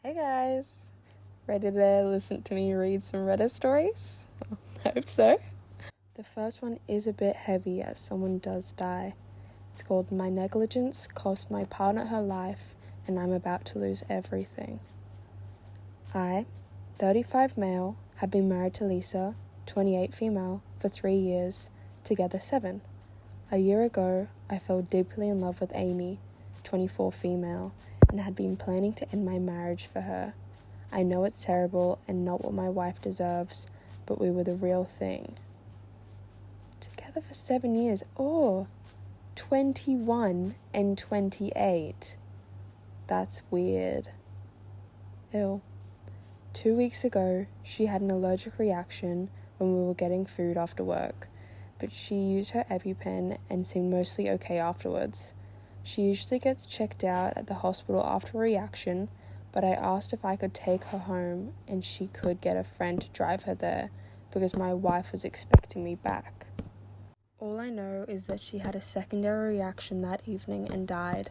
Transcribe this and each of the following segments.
Hey guys, ready to listen to me read some Reddit stories? I hope so. The first one is a bit heavy as someone does die. It's called My Negligence Cost My Partner Her Life and I'm About to Lose Everything. I, 35 male, have been married to Lisa, 28 female, for 3 years, together 7. A year ago, I fell deeply in love with Amy, 24 female, and had been planning to end my marriage for her. I know it's terrible and not what my wife deserves, but we were the real thing. Together for 7 years. 21 and 28. That's weird. Ew. 2 weeks ago, she had an allergic reaction when we were getting food after work, but she used her EpiPen and seemed mostly okay afterwards. She usually gets checked out at the hospital after a reaction, but I asked if I could take her home and she could get a friend to drive her there because my wife was expecting me back. All I know is that she had a secondary reaction that evening and died.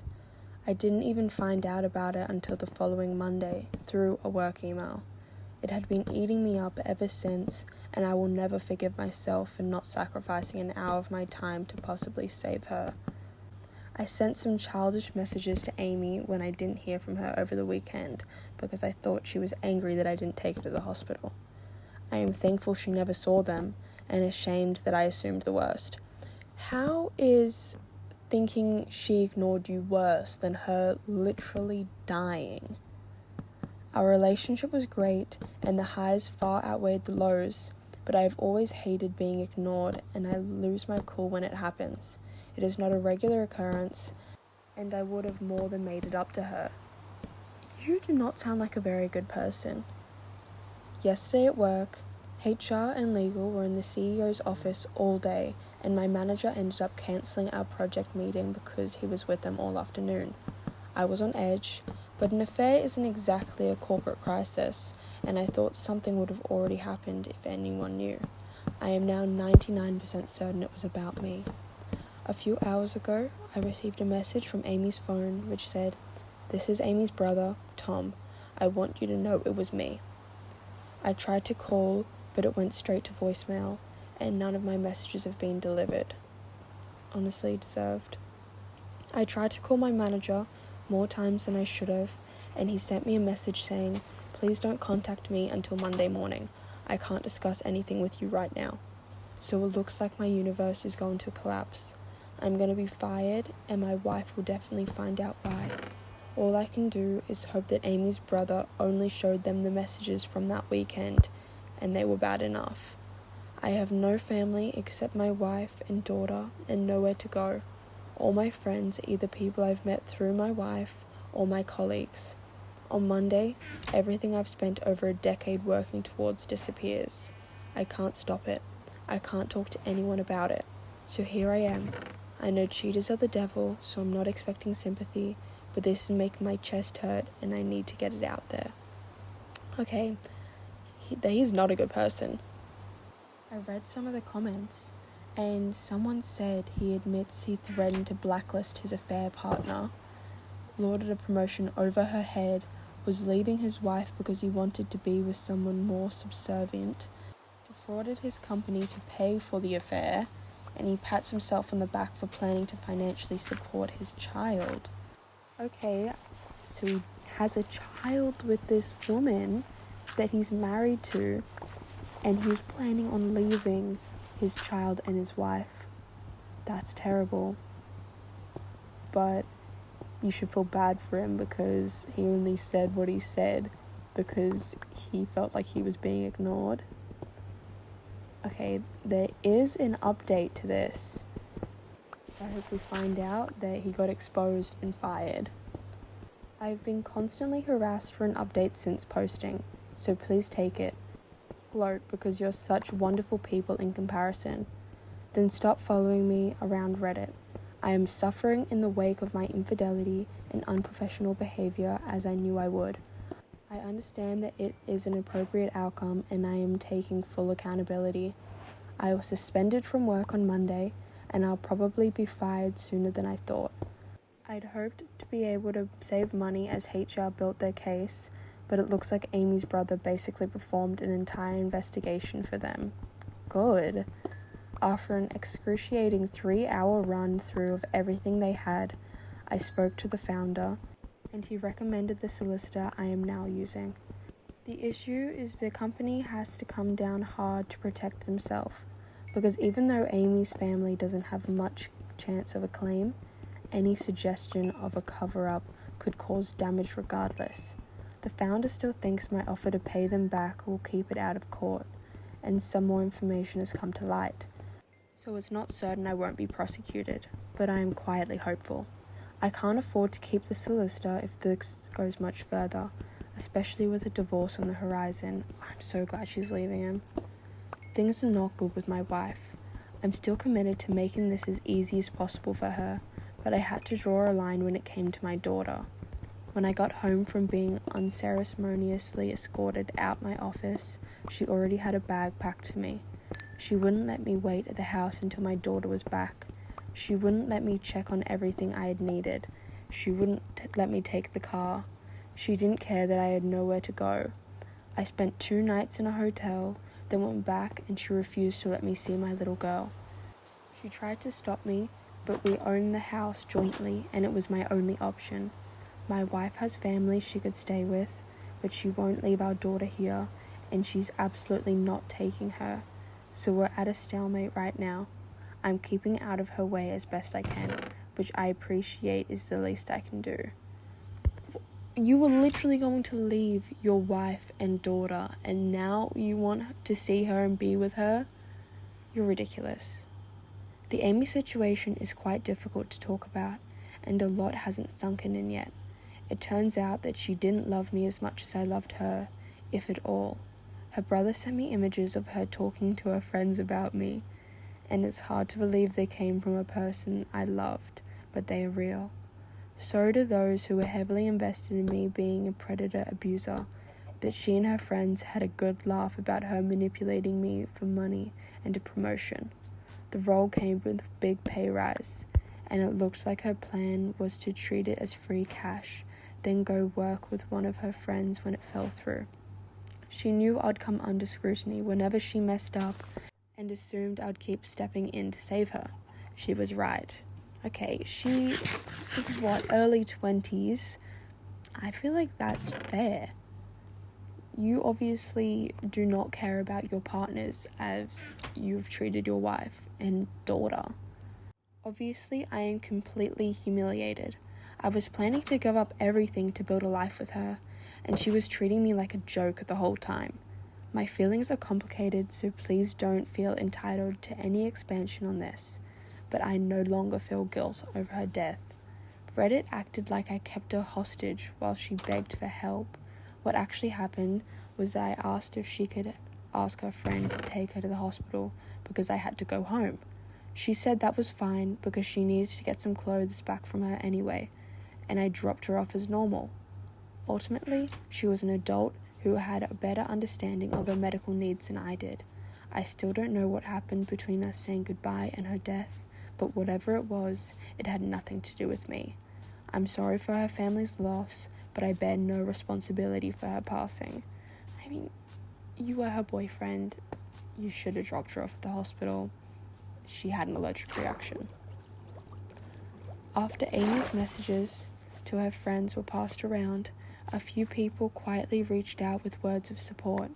I didn't even find out about it until the following Monday through a work email. It had been eating me up ever since, and I will never forgive myself for not sacrificing an hour of my time to possibly save her. I sent some childish messages to Amy when I didn't hear from her over the weekend because I thought she was angry that I didn't take her to the hospital. I am thankful she never saw them and ashamed that I assumed the worst. How is thinking she ignored you worse than her literally dying? Our relationship was great and the highs far outweighed the lows, but I've always hated being ignored and I lose my cool when it happens. It is not a regular occurrence, and I would have more than made it up to her. You do not sound like a very good person. Yesterday at work, HR and legal were in the CEO's office all day, and my manager ended up cancelling our project meeting because he was with them all afternoon. I was on edge, but an affair isn't exactly a corporate crisis, and I thought something would have already happened if anyone knew. I am now 99% certain it was about me. A few hours ago, I received a message from Amy's phone which said, "This is Amy's brother, Tom. I want you to know it was me." I tried to call, but it went straight to voicemail, and none of my messages have been delivered. Honestly deserved. I tried to call my manager more times than I should have, and he sent me a message saying, "Please don't contact me until Monday morning. I can't discuss anything with you right now." So it looks like my universe is going to collapse. I'm going to be fired, and my wife will definitely find out why. All I can do is hope that Amy's brother only showed them the messages from that weekend, and they were bad enough. I have no family except my wife and daughter, and nowhere to go. All my friends are either people I've met through my wife or my colleagues. On Monday, everything I've spent over a decade working towards disappears. I can't stop it. I can't talk to anyone about it. So here I am. I know cheaters are the devil, so I'm not expecting sympathy, but this is making my chest hurt and I need to get it out there. Okay, he's not a good person. I read some of the comments, and someone said he admits he threatened to blacklist his affair partner, lauded a promotion over her head, was leaving his wife because he wanted to be with someone more subservient, defrauded his company to pay for the affair, and he pats himself on the back for planning to financially support his child. Okay, so he has a child with this woman that he's married to, and he was planning on leaving his child and his wife. That's terrible. But you should feel bad for him because he only said what he said because he felt like he was being ignored. Okay, there is an update to this. I hope we find out that he got exposed and fired. I've been constantly harassed for an update since posting, so please take it. Gloat because you're such wonderful people in comparison. Then stop following me around Reddit. I am suffering in the wake of my infidelity and unprofessional behavior as I knew I would. I understand that it is an appropriate outcome and I am taking full accountability. I was suspended from work on Monday and I'll probably be fired sooner than I thought. I'd hoped to be able to save money as HR built their case, but it looks like Amy's brother basically performed an entire investigation for them. Good. After an excruciating 3-hour run through of everything they had, I spoke to the founder, and he recommended the solicitor I am now using. The issue is the company has to come down hard to protect themselves, because even though Amy's family doesn't have much chance of a claim, any suggestion of a cover-up could cause damage regardless. The founder still thinks my offer to pay them back will keep it out of court, and some more information has come to light. So it's not certain I won't be prosecuted, but I am quietly hopeful. I can't afford to keep the solicitor if this goes much further, especially with a divorce on the horizon. I'm so glad she's leaving him. Things are not good with my wife. I'm still committed to making this as easy as possible for her, but I had to draw a line when it came to my daughter. When I got home from being unceremoniously escorted out my office, she already had a bag packed to me. She wouldn't let me wait at the house until my daughter was back. She wouldn't let me check on everything I had needed. She wouldn't let me take the car. She didn't care that I had nowhere to go. I spent 2 nights in a hotel, then went back, and she refused to let me see my little girl. She tried to stop me, but we owned the house jointly, and it was my only option. My wife has family she could stay with, but she won't leave our daughter here, and she's absolutely not taking her. So we're at a stalemate right now. I'm keeping out of her way as best I can, which I appreciate is the least I can do. You were literally going to leave your wife and daughter, and now you want to see her and be with her? You're ridiculous. The Amy situation is quite difficult to talk about, and a lot hasn't sunken in yet. It turns out that she didn't love me as much as I loved her, if at all. Her brother sent me images of her talking to her friends about me, and it's hard to believe they came from a person I loved, but they are real. So do those who were heavily invested in me being a predator abuser, but she and her friends had a good laugh about her manipulating me for money and a promotion. The role came with a big pay rise, and it looked like her plan was to treat it as free cash, then go work with one of her friends when it fell through. She knew I'd come under scrutiny whenever she messed up, and assumed I'd keep stepping in to save her. She was right. Okay, she was early 20s? I feel like that's fair. You obviously do not care about your partners as you've treated your wife and daughter. Obviously, I am completely humiliated. I was planning to give up everything to build a life with her, and she was treating me like a joke the whole time. My feelings are complicated, so please don't feel entitled to any expansion on this, but I no longer feel guilt over her death. Reddit acted like I kept her hostage while she begged for help. What actually happened was I asked if she could ask her friend to take her to the hospital because I had to go home. She said that was fine because she needed to get some clothes back from her anyway, and I dropped her off as normal. Ultimately, she was an adult who had a better understanding of her medical needs than I did. I still don't know what happened between us saying goodbye and her death, but whatever it was, it had nothing to do with me. I'm sorry for her family's loss, but I bear no responsibility for her passing. I mean, you were her boyfriend. You should have dropped her off at the hospital. She had an allergic reaction. After Amy's messages to her friends were passed around, a few people quietly reached out with words of support.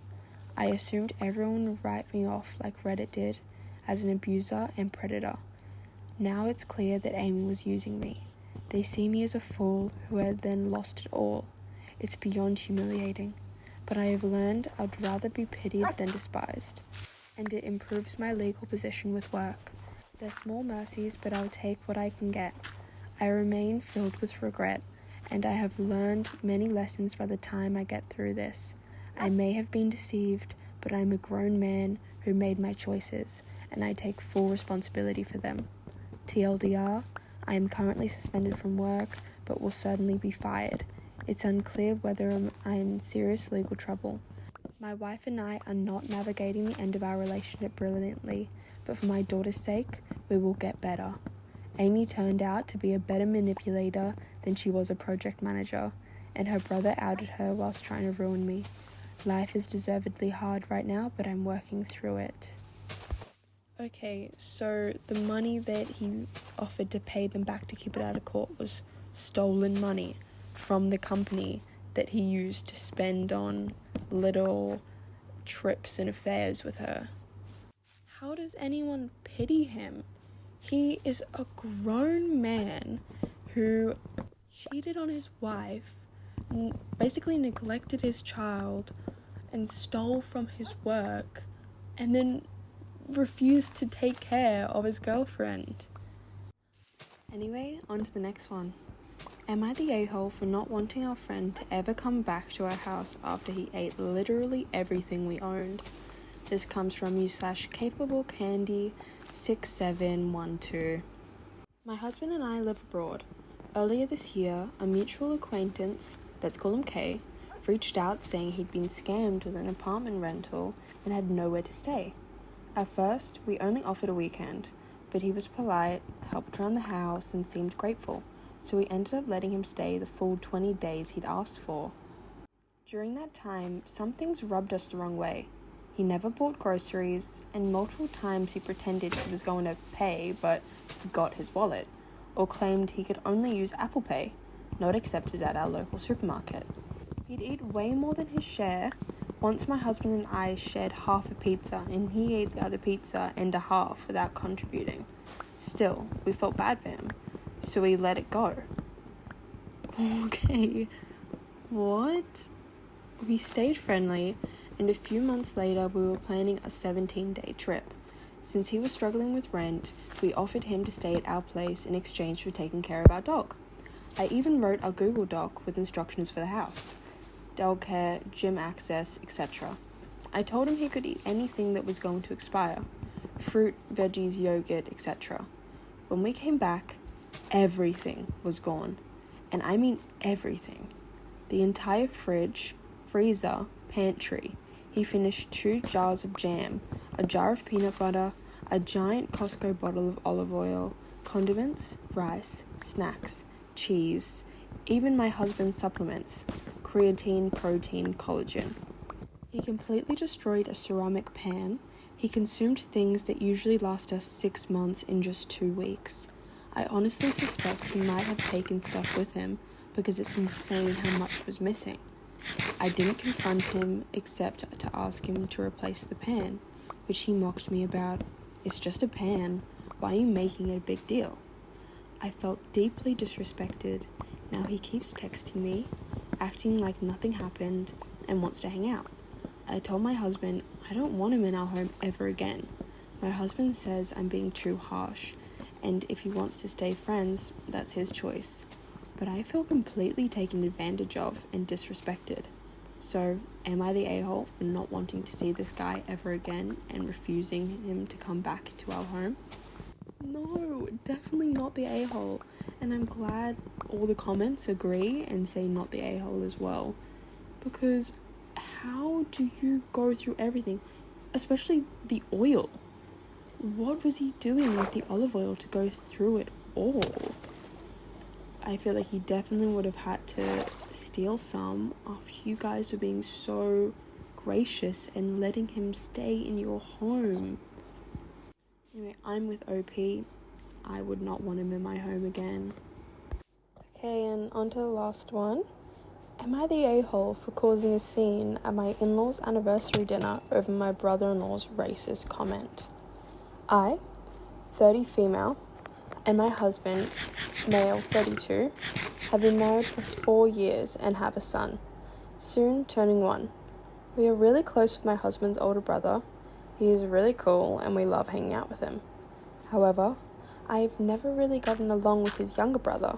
I assumed everyone would write me off like Reddit did, as an abuser and predator. Now it's clear that Amy was using me. They see me as a fool who had then lost it all. It's beyond humiliating, but I have learned I'd rather be pitied than despised, and it improves my legal position with work. They're small mercies, but I'll take what I can get. I remain filled with regret, and I have learned many lessons by the time I get through this. I may have been deceived, but I'm a grown man who made my choices, and I take full responsibility for them. TLDR, I am currently suspended from work, but will certainly be fired. It's unclear whether I am in serious legal trouble. My wife and I are not navigating the end of our relationship brilliantly, but for my daughter's sake, we will get better. Amy turned out to be a better manipulator than she was a project manager, and her brother outed her whilst trying to ruin me. Life is deservedly hard right now, but I'm working through it. Okay, so the money that he offered to pay them back to keep it out of court was stolen money from the company that he used to spend on little trips and affairs with her. How does anyone pity him? He is a grown man who cheated on his wife, basically neglected his child, and stole from his work, and then refused to take care of his girlfriend. Anyway, on to the next one. Am I the a-hole for not wanting our friend to ever come back to our house after he ate literally everything we owned? This comes from you/capable candy 6712. My husband and I live abroad. Earlier this year, a mutual acquaintance, let's call him K, reached out saying he'd been scammed with an apartment rental and had nowhere to stay. At first, we only offered a weekend, but he was polite, helped around the house, and seemed grateful, so we ended up letting him stay the full 20 days he'd asked for. During that time, some things rubbed us the wrong way. He never bought groceries, and multiple times he pretended he was going to pay but forgot his wallet, or claimed he could only use Apple Pay, not accepted at our local supermarket. He'd eat way more than his share. Once my husband and I shared half a pizza, and he ate the other pizza and a half without contributing. Still, we felt bad for him, so we let it go. Okay, what? We stayed friendly, and a few months later we were planning a 17-day trip. Since he was struggling with rent, we offered him to stay at our place in exchange for taking care of our dog. I even wrote a Google Doc with instructions for the house, dog care, gym access, etc. I told him he could eat anything that was going to expire, fruit, veggies, yogurt, etc. When we came back, everything was gone, and I mean everything. The entire fridge, freezer, pantry. He finished 2 jars of jam, a jar of peanut butter, a giant Costco bottle of olive oil, condiments, rice, snacks, cheese, even my husband's supplements, creatine, protein, collagen. He completely destroyed a ceramic pan. He consumed things that usually last us 6 months in just 2 weeks. I honestly suspect he might have taken stuff with him because it's insane how much was missing. I didn't confront him except to ask him to replace the pan, which he mocked me about. It's just a pan. Why are you making it a big deal? I felt deeply disrespected. Now he keeps texting me, acting like nothing happened, and wants to hang out. I told my husband I don't want him in our home ever again. My husband says I'm being too harsh, and if he wants to stay friends, that's his choice. But I feel completely taken advantage of and disrespected. So, am I the a-hole for not wanting to see this guy ever again and refusing him to come back to our home? No, definitely not the a-hole. And I'm glad all the comments agree and say not the a-hole as well. Because how do you go through everything? Especially the oil. What was he doing with the olive oil to go through it all? I feel like he definitely would have had to steal some after you guys were being so gracious and letting him stay in your home. Anyway, I'm with OP. I would not want him in my home again. Okay, and on to the last one. Am I the a-hole for causing a scene at my in-laws' anniversary dinner over my brother-in-law's racist comment? I, 30 female, and my husband, male 32, have been married for 4 years and have a son, soon turning 1. We are really close with my husband's older brother. He is really cool and we love hanging out with him. However, I've never really gotten along with his younger brother,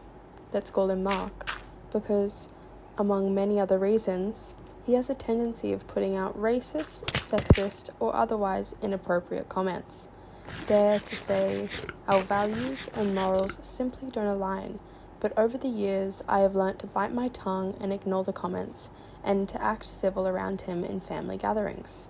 let's call him Mark, because, among many other reasons, he has a tendency of putting out racist, sexist, or otherwise inappropriate comments. Dare to say our values and morals simply don't align, but over the years I have learnt to bite my tongue and ignore the comments, and to act civil around him in family gatherings.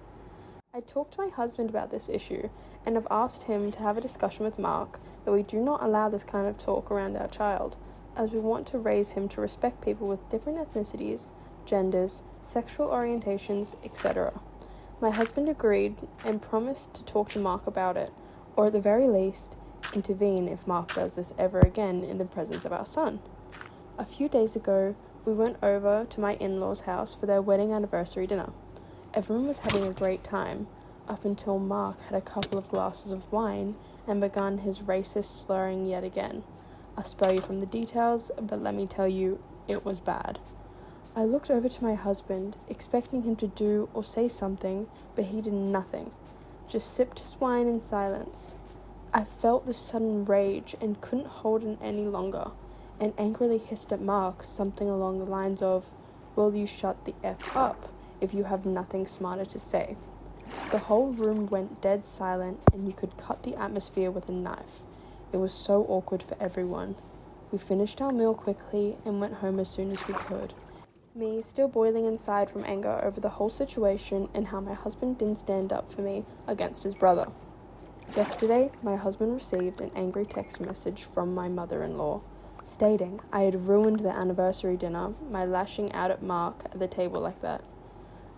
I talked to my husband about this issue, and have asked him to have a discussion with Mark that we do not allow this kind of talk around our child, as we want to raise him to respect people with different ethnicities, genders, sexual orientations, etc. My husband agreed and promised to talk to Mark about it, or at the very least, intervene if Mark does this ever again in the presence of our son. A few days ago, we went over to my in-laws' house for their wedding anniversary dinner. Everyone was having a great time, up until Mark had a couple of glasses of wine and begun his racist slurring yet again. I'll spare you from the details, but let me tell you, it was bad. I looked over to my husband, expecting him to do or say something, but he did nothing, just sipped his wine in silence. I felt this sudden rage and couldn't hold it any longer, and angrily hissed at Mark something along the lines of, "Will you shut the F up if you have nothing smarter to say?" The whole room went dead silent, and you could cut the atmosphere with a knife. It was so awkward for everyone. We finished our meal quickly and went home as soon as we could. Me still boiling inside from anger over the whole situation and how my husband didn't stand up for me against his brother. Yesterday, my husband received an angry text message from my mother-in-law, stating I had ruined the anniversary dinner by lashing out at Mark at the table like that.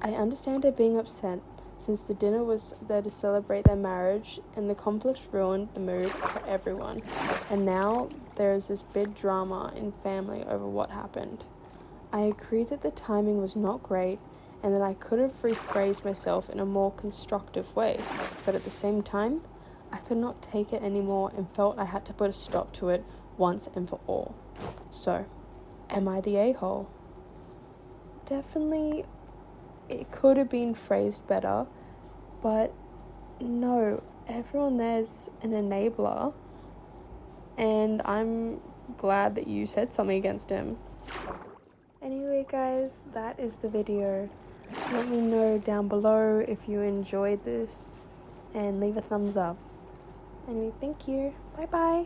I understand her being upset, since the dinner was there to celebrate their marriage and the conflict ruined the mood for everyone, and now there is this big drama in family over what happened. I agree that the timing was not great and that I could have rephrased myself in a more constructive way, but at the same time, I could not take it anymore and felt I had to put a stop to it once and for all. So, am I the a-hole? Definitely, it could have been phrased better, but no, everyone there's an enabler, and I'm glad that you said something against him. Anyway guys, that is the video. Let me know down below if you enjoyed this and leave a thumbs up. Anyway, thank you. Bye bye.